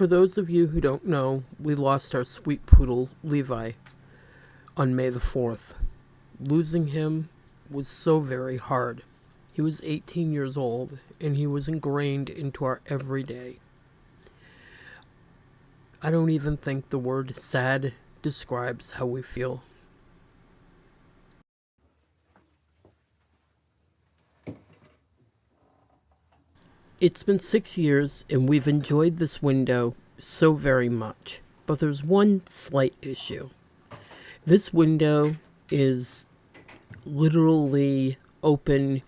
For those of you who don't know, we lost our sweet poodle, Levi, on May the 4th. Losing him was so very hard. He was 18 years old, and he was ingrained into our everyday. I don't even think the word sad describes how we feel. It's been 6 years, and we've enjoyed this window so very much. But there's one slight issue. This window is literally open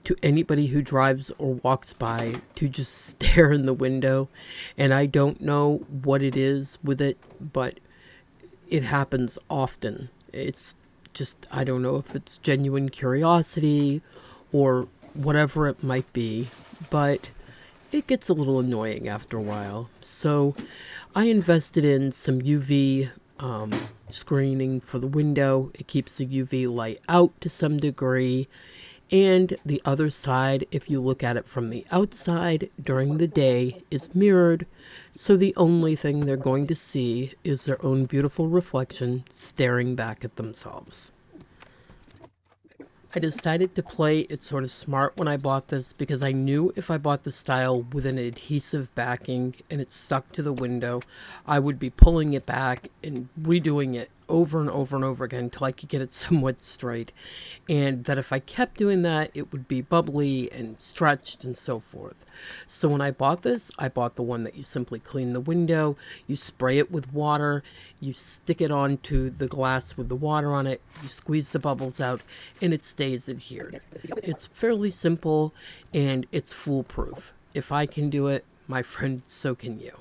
to anybody who drives or walks by to just stare in the window. And I don't know what it is with it, but it happens often. It's just, I don't know if it's genuine curiosity or whatever it might be, but it gets a little annoying after a while. So I invested in some UV screening for the window. It keeps the UV light out to some degree. And the other side, if you look at it from the outside during the day, is mirrored. So the only thing they're going to see is their own beautiful reflection staring back at themselves. I decided to play it sort of smart when I bought this because I knew if I bought the style with an adhesive backing and it stuck to the window, I would be pulling it back and redoing it over and over and over again until I could get it somewhat straight. And that if I kept doing that, it would be bubbly and stretched and so forth. So when I bought this, I bought the one that you simply clean the window, you spray it with water, you stick it onto the glass with the water on it, you squeeze the bubbles out, and it stays adhered. It's fairly simple and it's foolproof. If I can do it, my friend, so can you.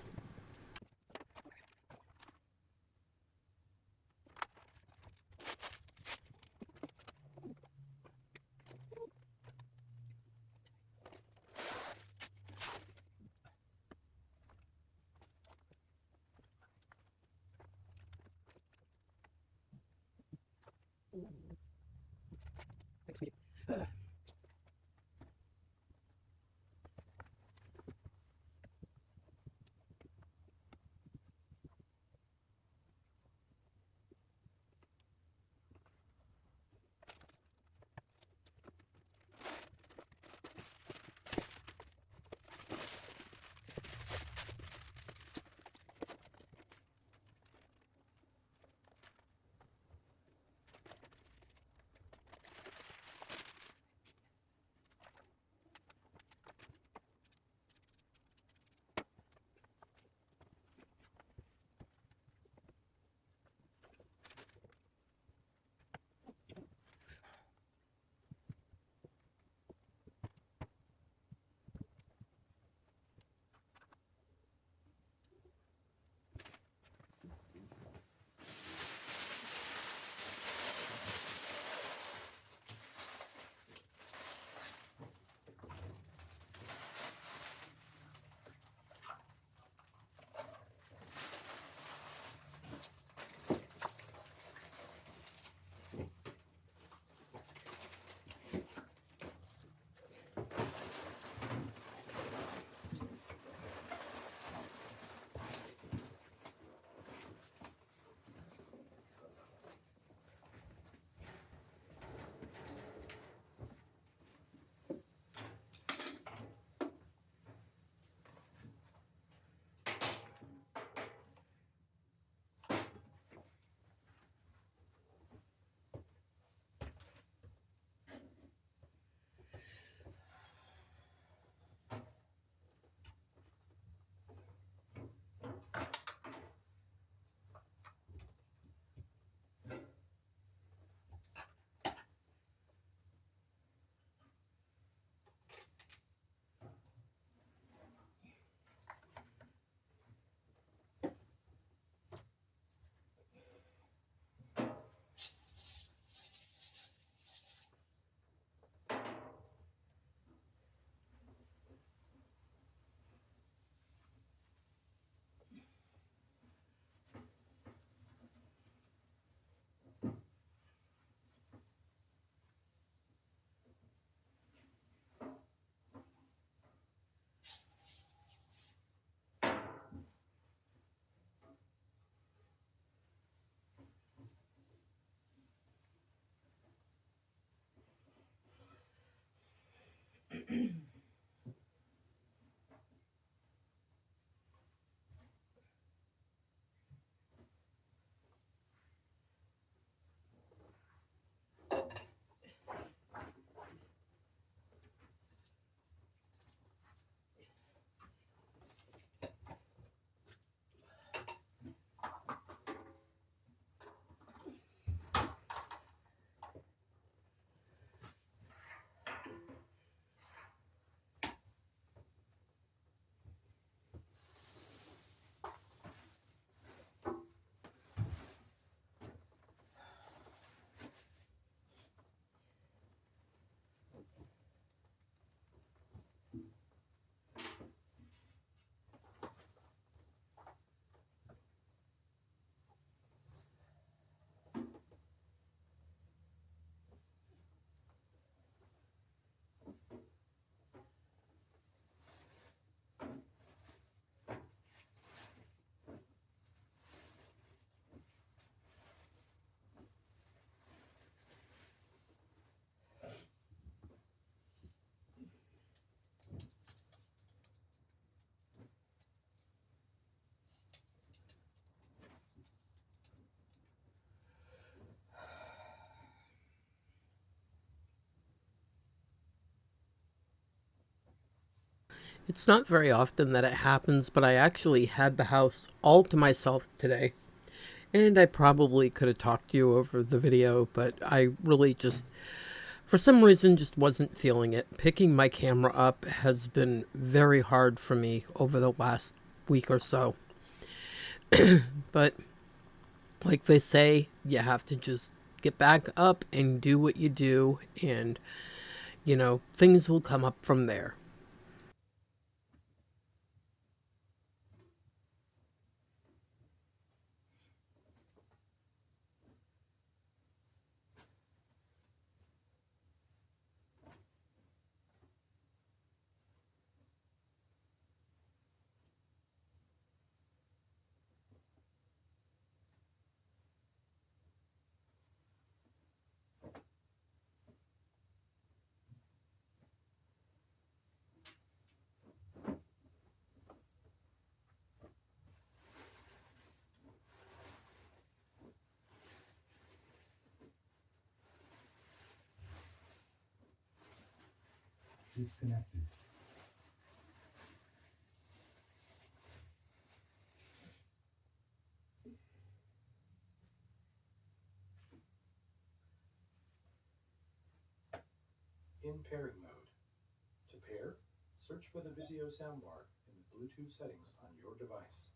It's not very often that it happens, but I actually had the house all to myself today. And I probably could have talked to you over the video, but I really just, for some reason, just wasn't feeling it. Picking my camera up has been very hard for me over the last week or so. But like they say, you have to just get back up and do what you do, and, things will come up from there. Disconnected. In pairing mode. To pair, search for the Vizio soundbar in the Bluetooth settings on your device.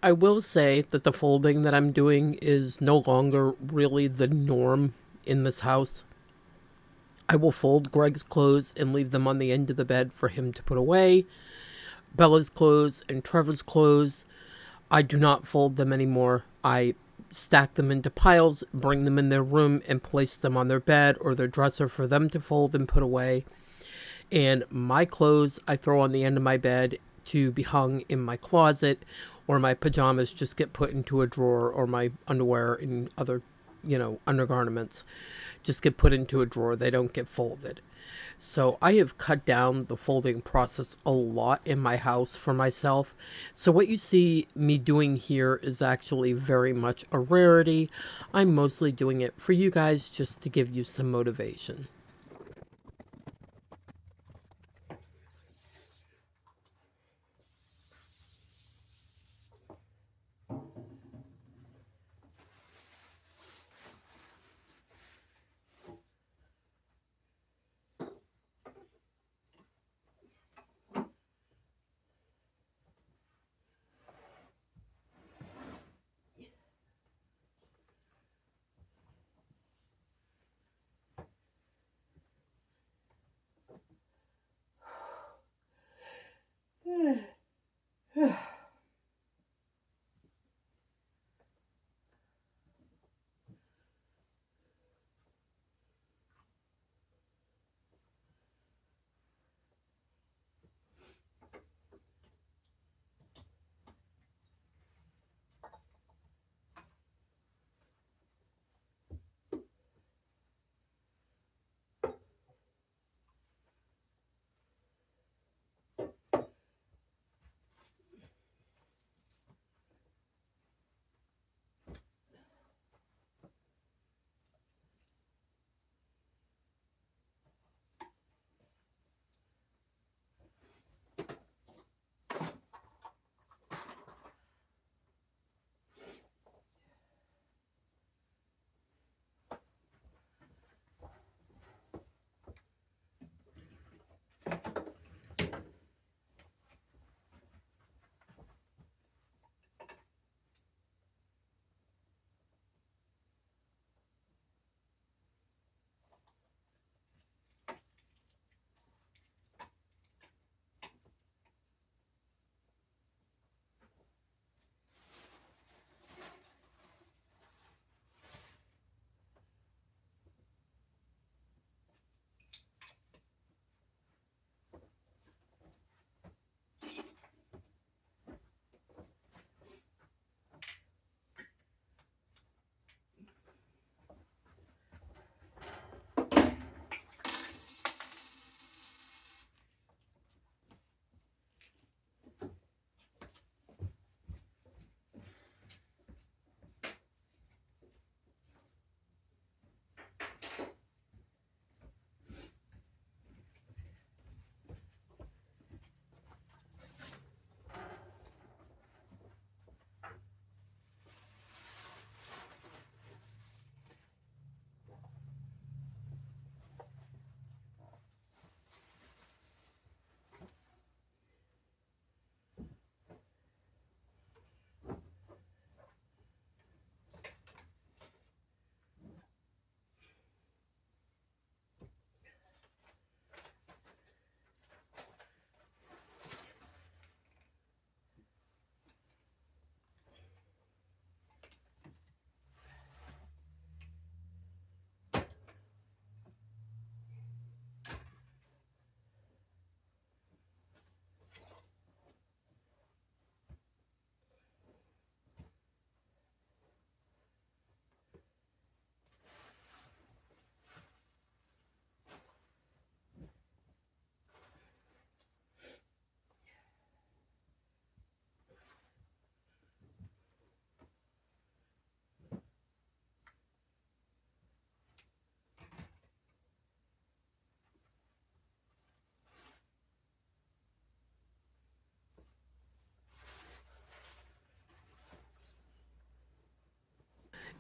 I will say that the folding that I'm doing is no longer really the norm in this house. I will fold Greg's clothes and leave them on the end of the bed for him to put away. Bella's clothes and Trevor's clothes, I do not fold them anymore. I stack them into piles, bring them in their room, and place them on their bed or their dresser for them to fold and put away. And my clothes I throw on the end of my bed to be hung in my closet, or my pajamas just get put into a drawer, or my underwear and other, undergarments just get put into a drawer. They don't get folded. So I have cut down the folding process a lot in my house for myself. So what you see me doing here is actually very much a rarity. I'm mostly doing it for you guys just to give you some motivation.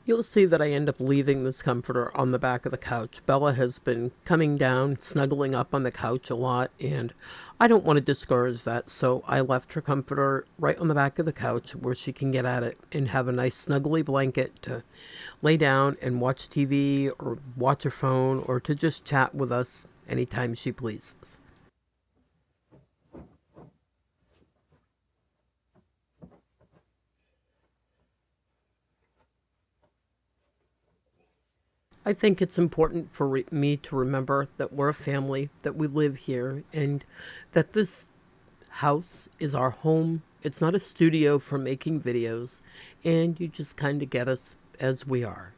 You'll see that I end up leaving this comforter on the back of the couch. Bella has been coming down, snuggling up on the couch a lot, and I don't want to discourage that, so I left her comforter right on the back of the couch where she can get at it and have a nice snuggly blanket to lay down and watch TV or watch her phone or to just chat with us anytime she pleases. I think it's important for me to remember that we're a family, that we live here, and that this house is our home. It's not a studio for making videos, and you just kind of get us as we are.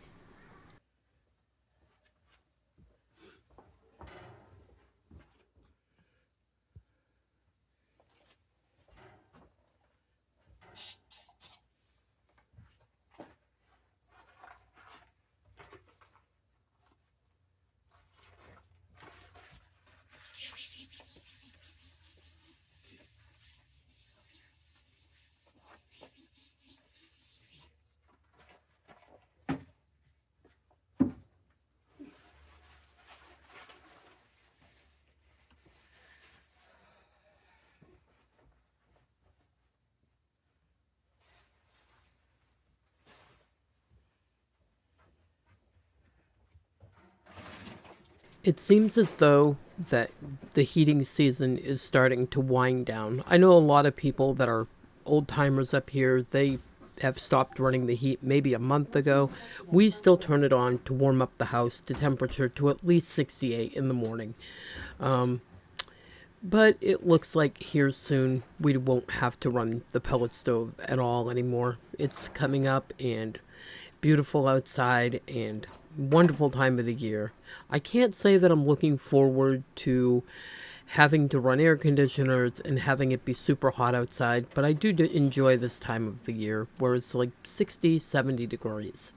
It seems as though that the heating season is starting to wind down. I know a lot of people that are old timers up here, they have stopped running the heat maybe a month ago. We still turn it on to warm up the house to temperature to at least 68 in the morning. But it looks like here soon we won't have to run the pellet stove at all anymore. It's coming up and beautiful outside and wonderful time of the year. I can't say that I'm looking forward to having to run air conditioners and having it be super hot outside, but I do enjoy this time of the year where it's like 60, 70 degrees.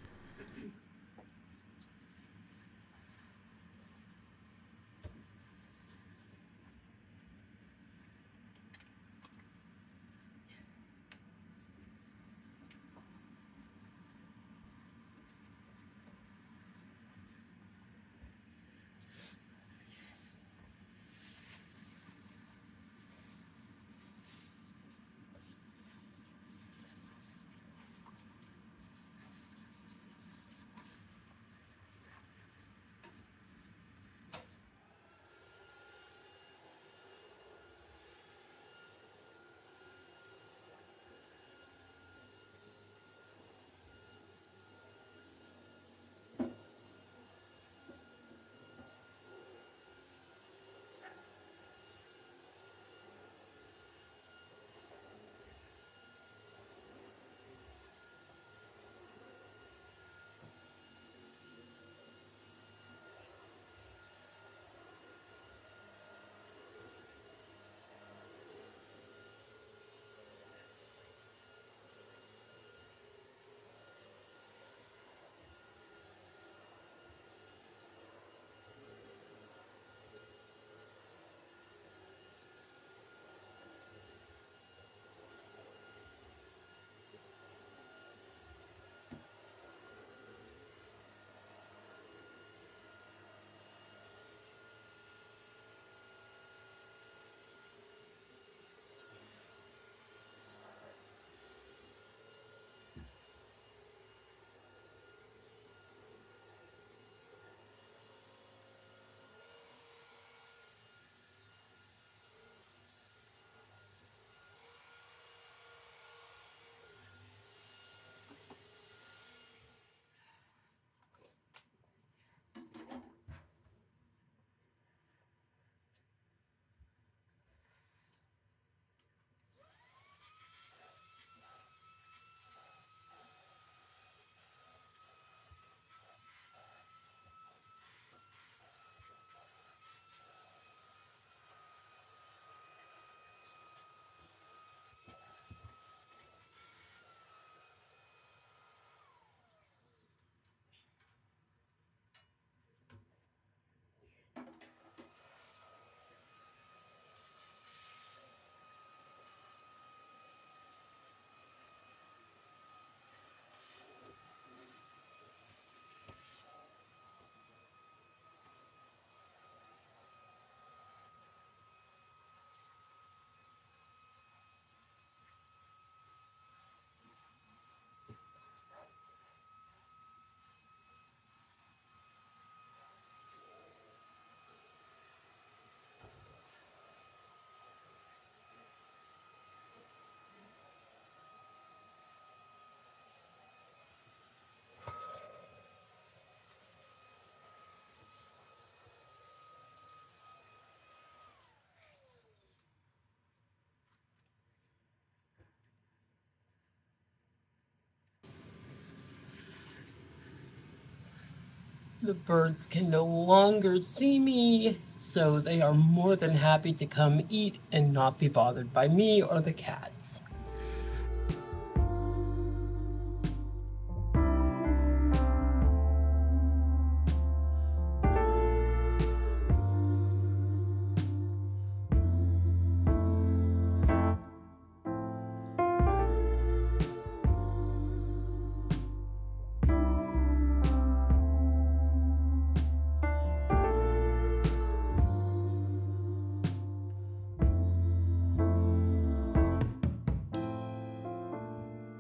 The birds can no longer see me, so they are more than happy to come eat and not be bothered by me or the cats.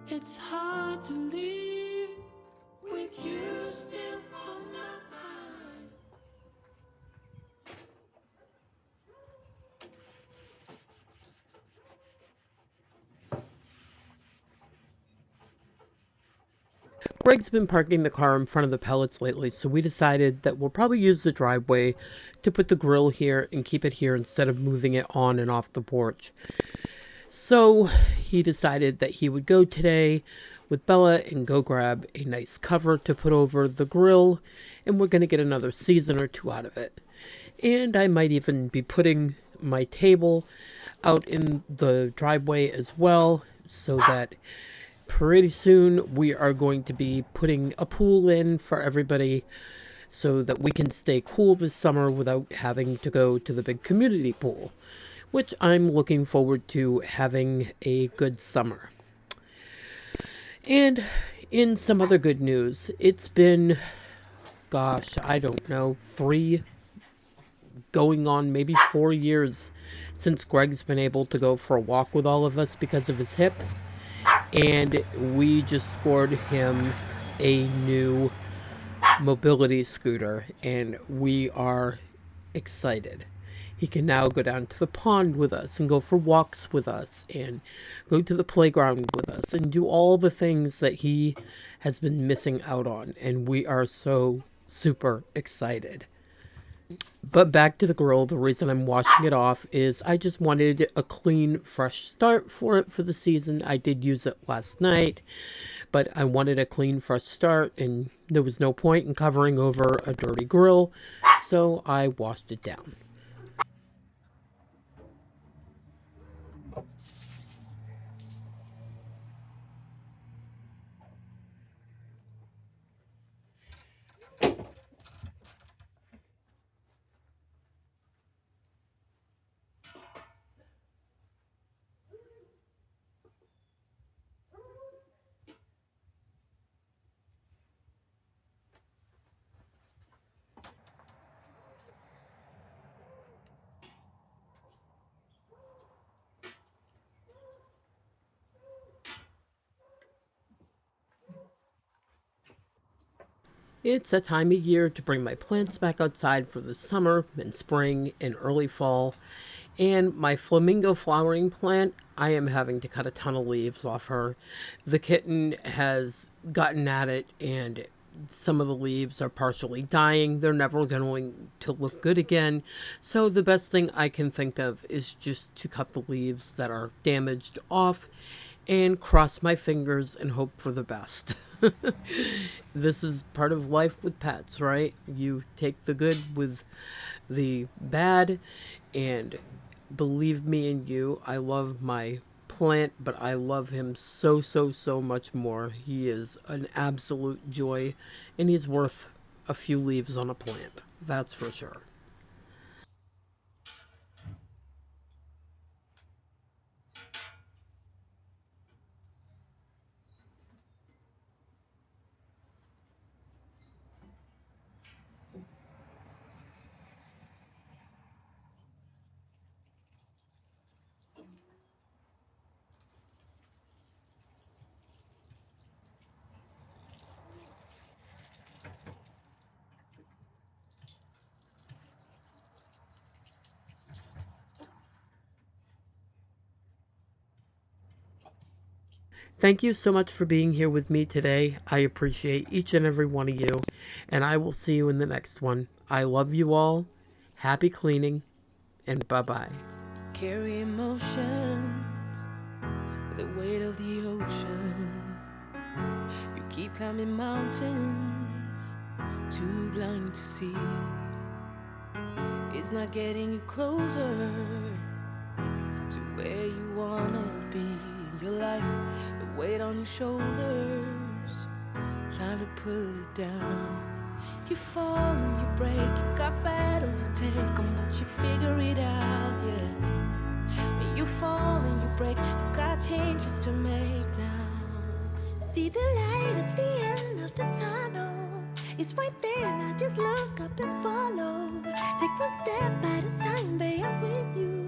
It's hard to leave with you still on my mind. Greg's been parking the car in front of the pellets lately, so we decided that we'll probably use the driveway to put the grill here and keep it here instead of moving it on and off the porch. So he decided that he would go today with Bella and go grab a nice cover to put over the grill, and we're going to get another season or two out of it. And I might even be putting my table out in the driveway as well, so that pretty soon we are going to be putting a pool in for everybody so that we can stay cool this summer without having to go to the big community pool, which I'm looking forward to having a good summer. And in some other good news, it's been, gosh, I don't know, 3 going on maybe 4 years since Greg's been able to go for a walk with all of us because of his hip. And we just scored him a new mobility scooter, and we are excited. He can now go down to the pond with us and go for walks with us and go to the playground with us and do all the things that he has been missing out on. And we are so super excited. But back to the grill, the reason I'm washing it off is I just wanted a clean, fresh start for it for the season. I did use it last night, but I wanted a clean, fresh start, and there was no point in covering over a dirty grill, so I washed it down. It's a time of year to bring my plants back outside for the summer and spring and early fall. And my flamingo flowering plant, I am having to cut a ton of leaves off her. The kitten has gotten at it, and some of the leaves are partially dying. They're never going to look good again. So the best thing I can think of is just to cut the leaves that are damaged off and cross my fingers and hope for the best. This is part of life with pets, right? You take the good with the bad, and believe me and you, I love my plant, but I love him so, so, so much more. He is an absolute joy, and he's worth a few leaves on a plant. That's for sure. Thank you so much for being here with me today. I appreciate each and every one of you, and I will see you in the next one. I love you all. Happy cleaning, and bye-bye. Carry emotions, the weight of the ocean. You keep climbing mountains, too blind to see. It's not getting you closer to where you wanna be in your life. The weight on your shoulders, time to put it down. You fall and you break, you got battles to take on, but you figure it out, yeah. When you fall and you break, you got changes to make now. See the light at the end of the tunnel, it's right there, now just look up and follow. Take one step at a time, babe, I'm with you.